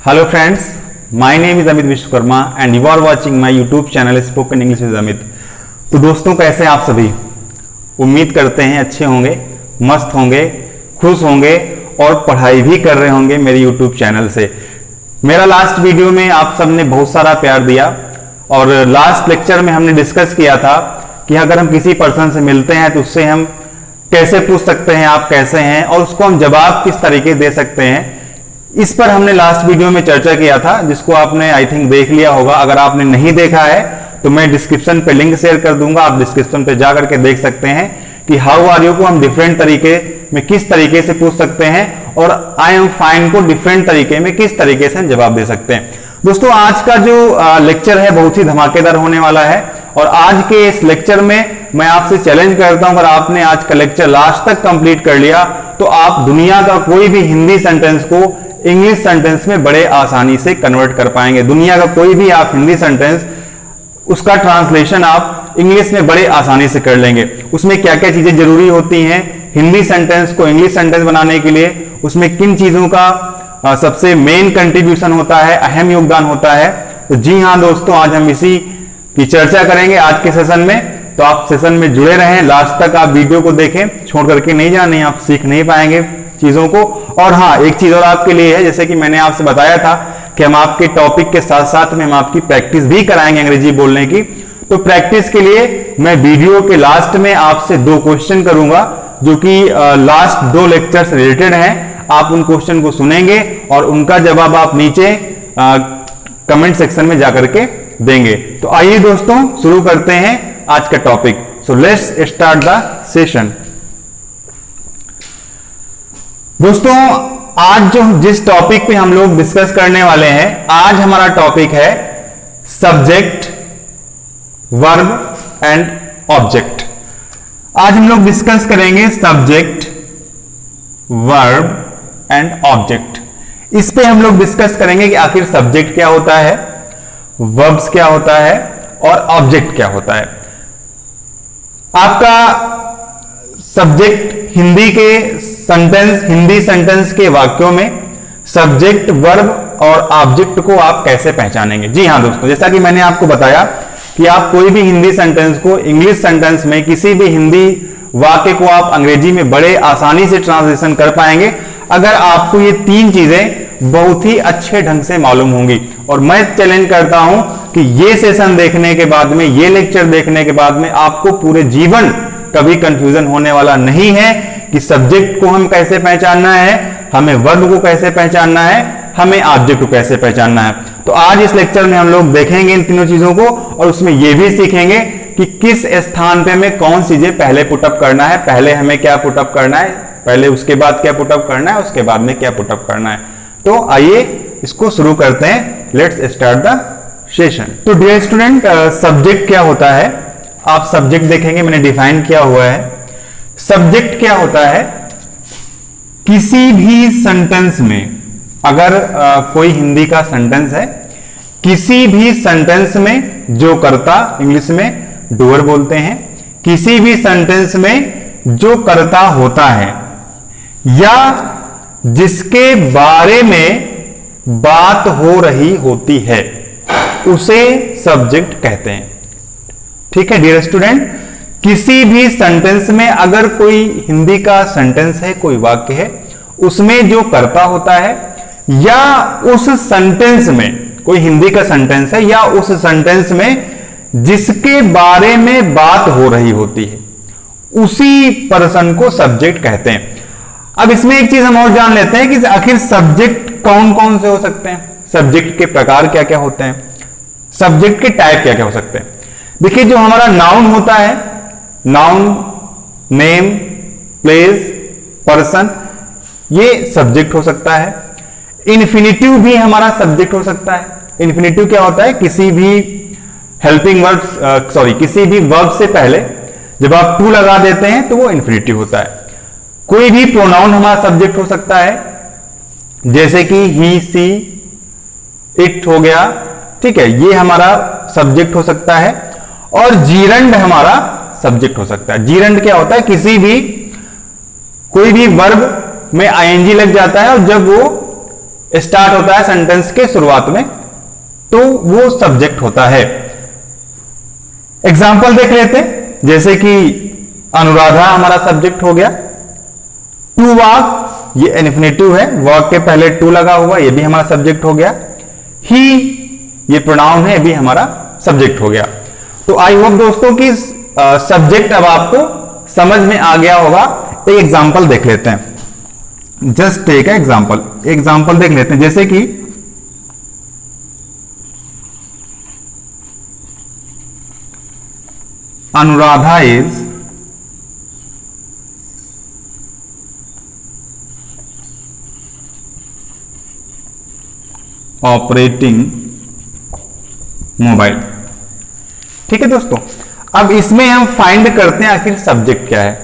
Hello friends, my name is Amit Vishwakarma and you are watching my YouTube channel Spoken English with Amit। तो दोस्तों कैसे हैं आप सभी? उम्मीद करते हैं अच्छे होंगे, मस्त होंगे, खुश होंगे और पढ़ाई भी कर रहे होंगे मेरे YouTube चैनल से। मेरा लास्ट वीडियो में आप सबने बहुत सारा प्यार दिया और लास्ट लेक्चर में हमने डिस्कस किया था कि अगर हम किसी पर्सन से मिलते हैं तो उससे हम कैसे पूछ सकते हैं आप कैसे हैं और उसको हम जवाब किस तरीके दे सकते हैं। इस पर हमने लास्ट वीडियो में चर्चा किया था, जिसको आपने आई थिंक देख लिया होगा। अगर आपने नहीं देखा है तो मैं डिस्क्रिप्शन पे लिंक शेयर कर दूंगा, आप डिस्क्रिप्शन पे जा करके देख सकते हैं कि हाउ आर यू को हम डिफरेंट तरीके में किस तरीके से पूछ सकते हैं और आई एम फाइन को डिफरेंट तरीके में किस तरीके से हम जवाब दे सकते हैं। दोस्तों आज का जो लेक्चर है बहुत ही धमाकेदार होने वाला है और आज के इस लेक्चर में मैं आपसे चैलेंज करता हूं, अगर आपने आज का लेक्चर लास्ट तक कंप्लीट कर लिया तो आप दुनिया का कोई भी हिंदी सेंटेंस को इंग्लिश सेंटेंस में बड़े आसानी से कन्वर्ट कर पाएंगे। दुनिया का कोई भी आप हिंदी सेंटेंस उसका ट्रांसलेशन आप इंग्लिश में बड़े आसानी से कर लेंगे। उसमें क्या क्या चीजें जरूरी होती हैं हिंदी सेंटेंस को इंग्लिश सेंटेंस बनाने के लिए, उसमें किन चीजों का सबसे मेन कंट्रीब्यूशन होता है, अहम योगदान होता है। तो जी हाँ दोस्तों, आज हम इसी की चर्चा करेंगे आज के सेशन में। तो आप सेशन में जुड़े रहें, लास्ट तक आप वीडियो को देखें, छोड़ करके नहीं जाना, आप सीख नहीं पाएंगे चीजों को। और हाँ, एक चीज और आपके लिए है, जैसे कि मैंने आपसे बताया था कि हम आपके टॉपिक के साथ साथ में हम आपकी प्रैक्टिस भी कराएंगे अंग्रेजी बोलने की। तो प्रैक्टिस के लिए मैं वीडियो के लास्ट में आपसे 2 क्वेश्चन करूंगा जो कि लास्ट 2 लेक्चर से रिलेटेड हैं। आप उन क्वेश्चन को सुनेंगे और उनका जवाब आप नीचे कमेंट सेक्शन में जाकर के देंगे। तो आइए दोस्तों शुरू करते हैं आज का topic. So let's start the session. दोस्तों आज जिस टॉपिक पे हम लोग डिस्कस करने वाले हैं, आज हमारा टॉपिक है सब्जेक्ट, वर्ब एंड ऑब्जेक्ट। आज हम लोग डिस्कस करेंगे सब्जेक्ट, वर्ब एंड ऑब्जेक्ट। इस पे हम लोग डिस्कस करेंगे कि आखिर सब्जेक्ट क्या होता है, वर्ब्स क्या होता है और ऑब्जेक्ट क्या होता है। आपका सब्जेक्ट हिंदी के सेंटेंस, हिंदी सेंटेंस के वाक्यों में सब्जेक्ट, वर्ब और ऑब्जेक्ट को आप कैसे पहचानेंगे। जी हाँ दोस्तों, जैसा कि मैंने आपको बताया कि आप कोई भी हिंदी सेंटेंस को इंग्लिश सेंटेंस में, किसी भी हिंदी वाक्य को आप अंग्रेजी में बड़े आसानी से ट्रांसलेशन कर पाएंगे अगर आपको ये 3 चीजें बहुत ही अच्छे ढंग से मालूम होंगी। और मैं चैलेंज करता हूं कि ये सेशन देखने के बाद में, ये लेक्चर देखने के बाद में आपको पूरे जीवन कभी कंफ्यूजन होने वाला नहीं है कि सब्जेक्ट को हम कैसे पहचानना है, हमें वर्ब को कैसे पहचानना है, हमें ऑब्जेक्ट को कैसे पहचानना है। तो आज इस लेक्चर में हम लोग देखेंगे इन तीनों चीजों को और उसमें यह भी सीखेंगे कि किस स्थान पे हमें कौन सी चीजें पहले पुटअप करना है, पहले हमें क्या पुटअप करना है, पहले उसके बाद क्या पुटअप करना है, उसके बाद में क्या पुटअप करना है। तो आइए इसको शुरू करते हैं। Let's start the session. तो डियर स्टूडेंट, सब्जेक्ट क्या होता है, आप सब्जेक्ट देखेंगे, मैंने डिफाइन किया हुआ है। सब्जेक्ट क्या होता है, किसी भी सेंटेंस में, अगर कोई हिंदी का सेंटेंस है, किसी भी सेंटेंस में जो कर्ता, इंग्लिश में डूअर बोलते हैं, किसी भी सेंटेंस में जो कर्ता होता है या जिसके बारे में बात हो रही होती है उसे सब्जेक्ट कहते हैं। ठीक है डियर स्टूडेंट, किसी भी सेंटेंस में अगर कोई हिंदी का सेंटेंस है, कोई वाक्य है, उसमें जो कर्ता होता है या उस सेंटेंस में, कोई हिंदी का सेंटेंस है या उस सेंटेंस में जिसके बारे में बात हो रही होती है, उसी पर्सन को सब्जेक्ट कहते हैं। अब इसमें एक चीज हम और जान लेते हैं कि आखिर सब्जेक्ट कौन कौन से हो सकते हैं, सब्जेक्ट के प्रकार क्या क्या होते हैं, सब्जेक्ट के टाइप क्या क्या हो सकते हैं। देखिए, जो हमारा नाउन होता है, नाउन, नेम, प्लेस, पर्सन, ये सब्जेक्ट हो सकता है। इन्फिनिटिव भी हमारा सब्जेक्ट हो सकता है। इन्फिनिटिव क्या होता है, किसी भी हेल्पिंग वर्ब, किसी भी वर्ब से पहले जब आप टू लगा देते हैं तो वो इन्फिनिटिव होता है। कोई भी प्रोनाउन हमारा सब्जेक्ट हो सकता है, जैसे कि ही, सी, इट हो गया, ठीक है, ये हमारा सब्जेक्ट हो सकता है। और जीरंड हमारा सब्जेक्ट हो सकता है। जीरंड क्या होता है, किसी भी, कोई भी वर्ब में आईएनजी लग जाता है और जब वो स्टार्ट होता है सेंटेंस के शुरुआत में, तो वो सब्जेक्ट होता है। एग्जाम्पल देख लेते हैं, जैसे कि अनुराधा हमारा सब्जेक्ट हो गया। टू वॉक, ये इन्फिनेटिव है, वॉक के पहले टू लगा हुआ, ये भी हमारा सब्जेक्ट हो गया। ही, ये प्रोनाउन है, ये भी हमारा सब्जेक्ट हो गया। तो आई होप दोस्तों कि सब्जेक्ट अब आपको समझ में आ गया होगा। एक एग्जांपल देख लेते हैं, जस्ट टेक एग्जांपल देख लेते हैं, जैसे कि अनुराधा इज ऑपरेटिंग मोबाइल। ठीक है दोस्तों, अब इसमें हम फाइंड करते हैं आखिर सब्जेक्ट क्या है।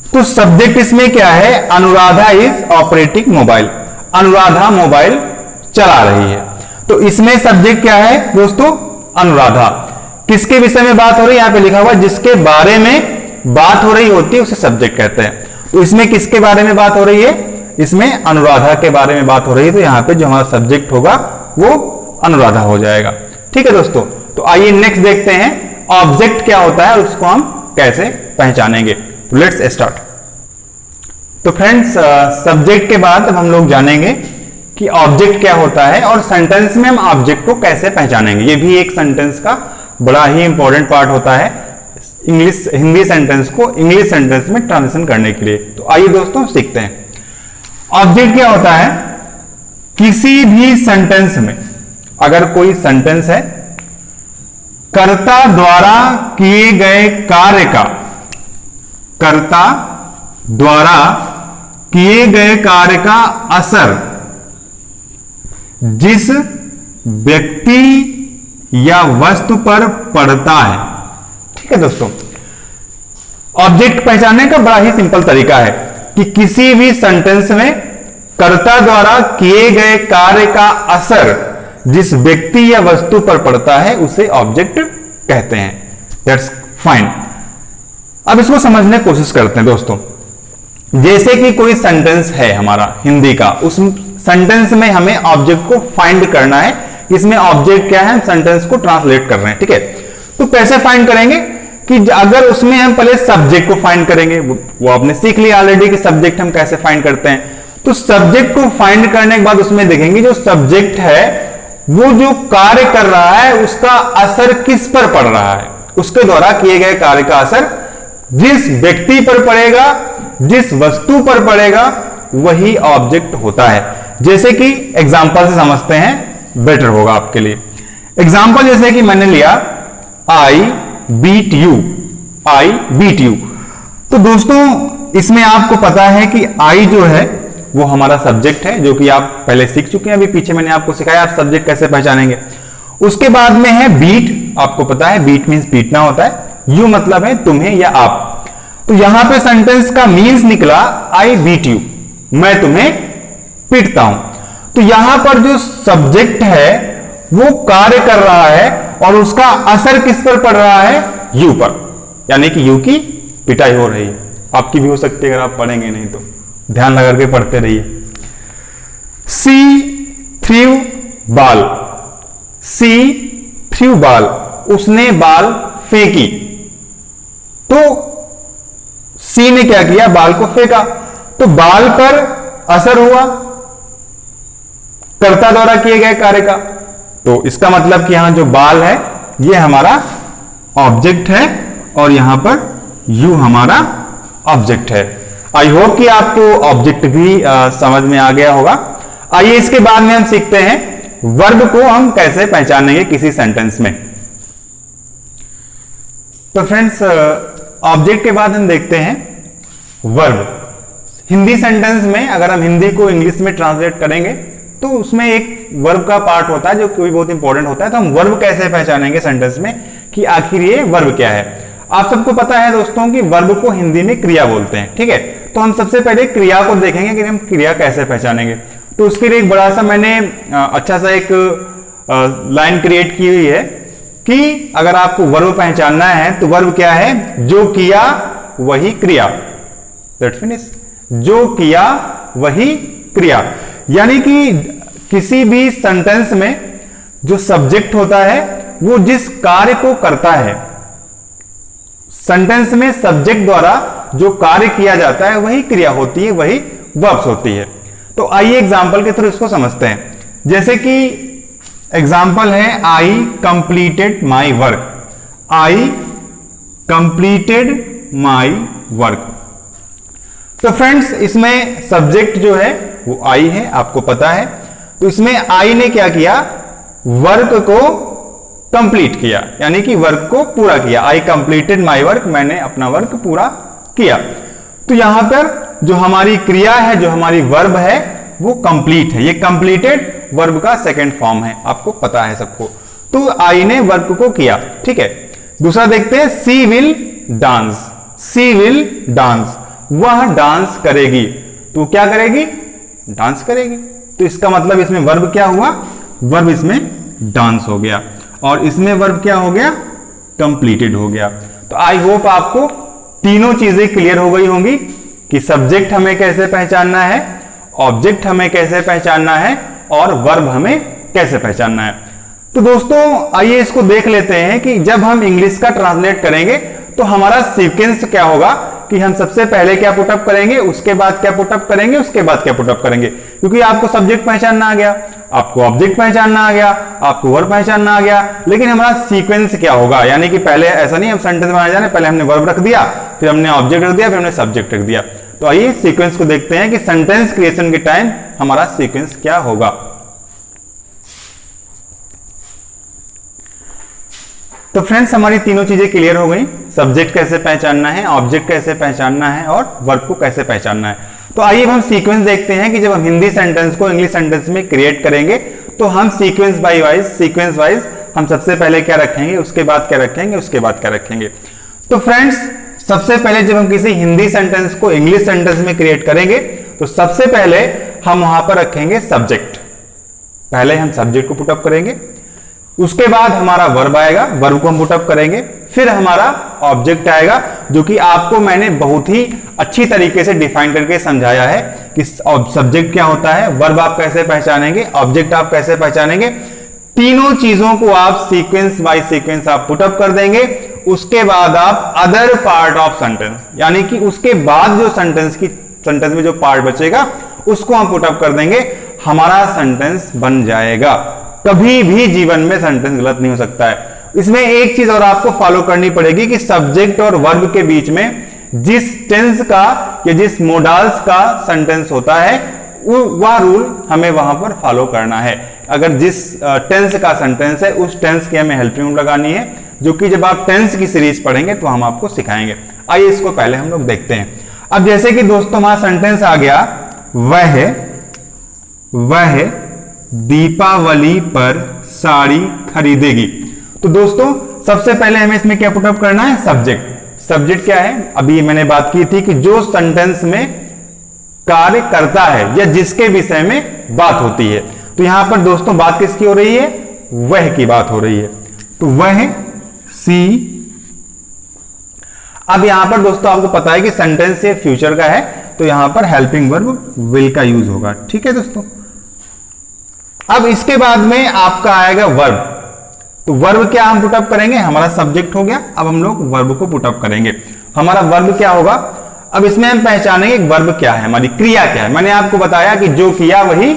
तो सब्जेक्ट इसमें क्या है, Anuradha is operating mobile, Anuradha mobile चला रही है। तो इसमें सब्जेक्ट क्या है दोस्तों, अनुराधा। किसके विषय में बात हो रही है, यहां पे लिखा हुआ जिसके बारे में बात हो रही होती है उसे सब्जेक्ट कहते हैं। तो इसमें किसके बारे में बात हो रही है, इसमें अनुराधा के बारे में बात हो रही है, तो यहां पे जो हमारा सब्जेक्ट होगा वो अनुराधा हो जाएगा। ठीक है दोस्तों, तो आइए नेक्स्ट देखते हैं ऑब्जेक्ट क्या होता है और उसको हम कैसे पहचानेंगे। तो लेट्स स्टार्ट। तो फ्रेंड्स, सब्जेक्ट के बाद अब हम लोग जानेंगे कि ऑब्जेक्ट क्या होता है और सेंटेंस में हम ऑब्जेक्ट को कैसे पहचानेंगे। ये भी एक सेंटेंस का बड़ा ही इंपॉर्टेंट पार्ट होता है हिंदी सेंटेंस को इंग्लिश सेंटेंस में ट्रांसलेशन करने के लिए। तो आइए दोस्तों सीखते हैं। ऑब्जेक्ट क्या होता है, किसी भी सेंटेंस में अगर कोई सेंटेंस है, कर्ता द्वारा किए गए कार्य का, कर्ता द्वारा किए गए कार्य का असर जिस व्यक्ति या वस्तु पर पड़ता है। ठीक है दोस्तों, ऑब्जेक्ट पहचानने का बड़ा ही सिंपल तरीका है कि किसी भी सेंटेंस में कर्ता द्वारा किए गए कार्य का असर जिस व्यक्ति या वस्तु पर पड़ता है उसे ऑब्जेक्ट कहते हैं। That's fine. अब इसको समझने की कोशिश करते हैं दोस्तों। जैसे कि कोई सेंटेंस है हमारा हिंदी का, उस सेंटेंस में हमें ऑब्जेक्ट को फाइंड करना है। इसमें ऑब्जेक्ट क्या है, हम सेंटेंस को ट्रांसलेट कर रहे हैं। ठीक है, तो कैसे फाइंड करेंगे कि अगर उसमें हम पहले सब्जेक्ट को फाइंड करेंगे, वो आपने सीख लिया ऑलरेडी कि सब्जेक्ट हम कैसे फाइंड करते हैं। तो सब्जेक्ट को फाइंड करने के बाद उसमें देखेंगे जो सब्जेक्ट है वो जो कार्य कर रहा है उसका असर किस पर पड़ रहा है, उसके द्वारा किए गए कार्य का असर जिस व्यक्ति पर पड़ेगा, जिस वस्तु पर पड़ेगा, वही ऑब्जेक्ट होता है। जैसे कि एग्जांपल से समझते हैं, बेटर होगा आपके लिए। एग्जांपल जैसे कि मैंने लिया I beat you, I beat you. तो दोस्तों इसमें आपको पता है कि आई जो है वो हमारा सब्जेक्ट है, जो कि आप पहले सीख चुके हैं, अभी पीछे मैंने आपको सिखाया आप सब्जेक्ट कैसे पहचानेंगे। उसके बाद में है बीट, आपको पता है बीट मींस पीटना होता है, यू मतलब है तुम्हें या आप। तो यहां पे सेंटेंस का मींस निकला आई बीट यू, मैं तुम्हें पीटता हूं। तो यहां पर जो सब्जेक्ट है वो कार्य कर रहा है और उसका असर किस पर पड़ रहा है, यू पर, यानी कि यू की पिटाई हो रही है। आपकी भी हो सकती है अगर आप पढ़ेंगे नहीं तो, ध्यान लगा के पढ़ते रहिए। सी थ्रू बाल, सी थ्रू बाल, उसने बाल फेंकी। तो सी ने क्या किया, बाल को फेंका, तो बाल पर असर हुआ कर्ता द्वारा किए गए कार्य का। तो इसका मतलब कि यहां जो बाल है ये हमारा ऑब्जेक्ट है और यहां पर यू हमारा ऑब्जेक्ट है। आई होप कि आपको ऑब्जेक्ट भी समझ में आ गया होगा। आइए इसके बाद में हम सीखते हैं वर्ब को हम कैसे पहचानेंगे किसी सेंटेंस में। तो फ्रेंड्स, ऑब्जेक्ट के बाद हम देखते हैं वर्ब। हिंदी सेंटेंस में अगर हम हिंदी को इंग्लिश में ट्रांसलेट करेंगे तो उसमें एक वर्ब का पार्ट होता है जो कोई बहुत इंपॉर्टेंट होता है। तो हम वर्ब कैसे पहचानेंगे सेंटेंस में कि आखिर ये वर्ब क्या है। आप सबको पता है दोस्तों कि वर्ब को हिंदी में क्रिया बोलते हैं। ठीक है, तो हम सबसे पहले क्रिया को देखेंगे कि हम क्रिया कैसे पहचानेंगे। तो उसके लिए एक बड़ा सा मैंने अच्छा सा एक लाइन क्रिएट की हुई है कि अगर आपको वर्ब पहचानना है तो वर्ब क्या है, जो किया वही क्रिया। दैट्स फिनिश, जो किया वही क्रिया। यानी कि किसी भी सेंटेंस में जो सब्जेक्ट होता है वो जिस कार्य को करता है, सेंटेंस में सब्जेक्ट द्वारा जो कार्य किया जाता है वही क्रिया होती है, वही वर्ब्स होती है। तो आइए एग्जांपल के थ्रू इसको समझते हैं। जैसे कि एग्जांपल है I completed my work, I completed my work. तो फ्रेंड्स इसमें सब्जेक्ट जो है वो आई है, आपको पता है। तो इसमें आई ने क्या किया, वर्क को कंप्लीट किया, यानी कि वर्क को पूरा किया। आई कंप्लीटेड माई वर्क, मैंने अपना वर्क पूरा किया। तो यहां पर जो हमारी क्रिया है, जो हमारी वर्ब है वो कंप्लीट है। ये कंप्लीटेड वर्ब का सेकंड फॉर्म है, आपको पता है सबको। तो आई ने वर्क को किया, ठीक है। दूसरा देखते हैं, she will dance, she will dance, वह डांस करेगी। तो क्या करेगी, डांस करेगी। तो इसका मतलब इसमें वर्ब क्या हुआ, वर्ब इसमें डांस हो गया, और इसमें वर्ब क्या हो गया, कंप्लीटेड हो गया। तो आई होप आपको तीनों चीजें क्लियर हो गई होंगी कि सब्जेक्ट हमें कैसे पहचानना है, ऑब्जेक्ट हमें कैसे पहचानना है, और वर्ब हमें कैसे पहचानना है। तो दोस्तों आइए इसको देख लेते हैं कि जब हम इंग्लिश का ट्रांसलेट करेंगे तो हमारा सीक्वेंस क्या होगा, कि हम सबसे पहले क्या पुटअप करेंगे, उसके बाद क्या पुटअप करेंगे, उसके बाद क्या पुटअप करेंगे। क्योंकि आपको सब्जेक्ट पहचानना आ गया, आपको ऑब्जेक्ट पहचानना आ गया, आपको वर्ब पहचानना आ गया, लेकिन हमारा सीक्वेंस क्या होगा। यानी कि पहले ऐसा नहीं हम सेंटेंस बनाए जाने, पहले हमने वर्ब रख दिया, फिर हमने ऑब्जेक्ट रख दिया, फिर हमने सब्जेक्ट रख दिया। तो आइए सीक्वेंस को देखते हैं कि सेंटेंस क्रिएशन के टाइम हमारा सीक्वेंस क्या होगा। तो फ्रेंड्स हमारी तीनों चीजें क्लियर हो गई, सब्जेक्ट कैसे पहचानना है, ऑब्जेक्ट कैसे पहचानना है, और वर्ब को कैसे पहचानना है। तो आइए अब हम सीक्वेंस देखते हैं कि जब हम हिंदी सेंटेंस को इंग्लिश सेंटेंस में क्रिएट करेंगे तो हम सीक्वेंस वाइज हम सबसे पहले क्या रखेंगे, उसके बाद क्या रखेंगे, उसके बाद क्या रखेंगे। तो फ्रेंड्स सबसे पहले जब हम किसी हिंदी सेंटेंस को इंग्लिश सेंटेंस में क्रिएट करेंगे तो सबसे पहले हम वहां पर रखेंगे सब्जेक्ट। पहले हम सब्जेक्ट को पुटअप करेंगे, उसके बाद हमारा वर्ब आएगा, वर्ब को हम पुटअप करेंगे, फिर हमारा ऑब्जेक्ट आएगा, जो कि आपको मैंने बहुत ही अच्छी तरीके से डिफाइन करके समझाया है कि सब्जेक्ट क्या होता है, वर्ब आप कैसे पहचानेंगे, ऑब्जेक्ट आप कैसे पहचानेंगे। तीनों चीजों को आप सीक्वेंस बाय सीक्वेंस आप पुटअप कर देंगे। उसके बाद आप अदर पार्ट ऑफ सेंटेंस, यानी कि उसके बाद जो सेंटेंस में जो पार्ट बचेगा उसको हम पुटअप कर देंगे, हमारा सेंटेंस बन जाएगा। कभी भी जीवन में सेंटेंस गलत नहीं हो सकता है। इसमें एक चीज और आपको फॉलो करनी पड़ेगी कि सब्जेक्ट और वर्ब के बीच में जिस टेंस का या जिस मोडाल्स का सेंटेंस होता है वह रूल हमें वहां पर फॉलो करना है। अगर जिस टेंस का सेंटेंस है उस टेंस की हमें हेल्पिंग लगानी है, जो कि जब आप टेंस की सीरीज पढ़ेंगे तो हम आपको सिखाएंगे। आइए इसको पहले हम लोग देखते हैं। अब जैसे कि दोस्तों हमारा सेंटेंस आ गया, वह दीपावली पर साड़ी खरीदेगी। तो दोस्तों सबसे पहले हमें इसमें क्या पुटअप करना है, सब्जेक्ट। सब्जेक्ट क्या है, अभी मैंने बात की थी कि जो सेंटेंस में कार्य करता है या जिसके विषय में बात होती है। तो यहां पर दोस्तों बात किसकी हो रही है, वह की बात हो रही है। तो वह सी। अब यहां पर दोस्तों आपको पता है कि सेंटेंस ये फ्यूचर का है, तो यहां पर हेल्पिंग वर्ब विल का यूज होगा। ठीक है दोस्तों। अब इसके बाद में आपका आएगा वर्ब। तो वर्ब क्या हम पुटअप करेंगे, हमारा सब्जेक्ट हो गया, अब हम लोग वर्ब को पुटअप करेंगे। हमारा वर्ब क्या होगा, अब इसमें हम पहचानेंगे वर्ब क्या है, हमारी क्रिया क्या है। मैंने आपको बताया कि जो किया वही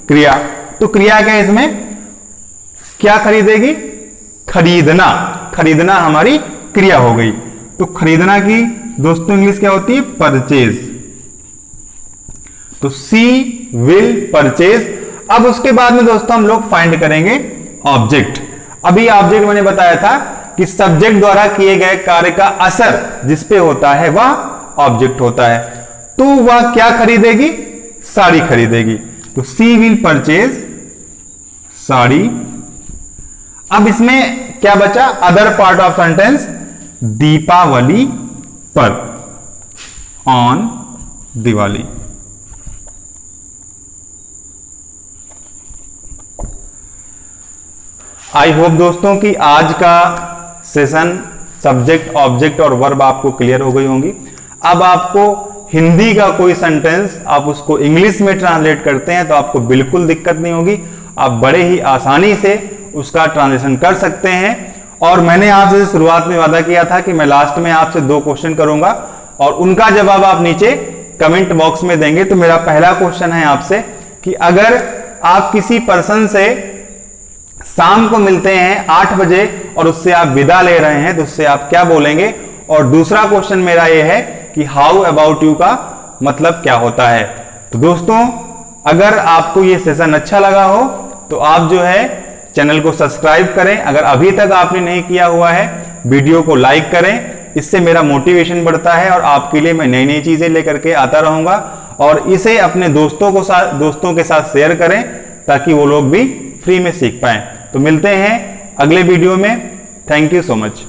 क्रिया। तो क्रिया क्या है, इसमें क्या खरीदेगी, खरीदना। खरीदना हमारी क्रिया हो गई। तो खरीदना की दोस्तों इंग्लिश क्या होती है, परचेज। तो सी विल परचेज। अब उसके बाद में दोस्तों हम लोग फाइंड करेंगे ऑब्जेक्ट। अभी ऑब्जेक्ट मैंने बताया था कि सब्जेक्ट द्वारा किए गए कार्य का असर जिस पे होता है वह ऑब्जेक्ट होता है। तो वह क्या खरीदेगी, साड़ी खरीदेगी। तो सी विल परचेज साड़ी। अब इसमें क्या बचा, other part of sentence, Deepawali पर, ऑन दिवाली। आई होप दोस्तों कि आज का सेशन सब्जेक्ट, ऑब्जेक्ट और वर्ब आपको क्लियर हो गई होंगी। अब आपको हिंदी का कोई सेंटेंस आप उसको इंग्लिश में ट्रांसलेट करते हैं तो आपको बिल्कुल दिक्कत नहीं होगी, आप बड़े ही आसानी से उसका ट्रांसलेशन कर सकते हैं। और मैंने आपसे शुरुआत में वादा किया था कि मैं लास्ट में आपसे 2 क्वेश्चन करूंगा और उनका जवाब आप नीचे कमेंट बॉक्स में देंगे। तो मेरा पहला क्वेश्चन है आपसे कि अगर आप किसी पर्सन से शाम को मिलते हैं 8 बजे और उससे आप विदा ले रहे हैं तो उससे आप क्या बोलेंगे। और दूसरा क्वेश्चन मेरा यह है कि हाउ अबाउट यू का मतलब क्या होता है। तो दोस्तों, अगर आपको यह सेशन अच्छा लगा हो तो आप जो है चैनल को सब्सक्राइब करें, अगर अभी तक आपने नहीं किया हुआ है वीडियो को लाइक करें, इससे मेरा मोटिवेशन बढ़ता है और आपके लिए मैं नई नई चीजें लेकर के आता रहूंगा। और इसे अपने दोस्तों के साथ शेयर करें ताकि वो लोग भी फ्री में सीख पाएं। तो मिलते हैं अगले वीडियो में। Thank you so much.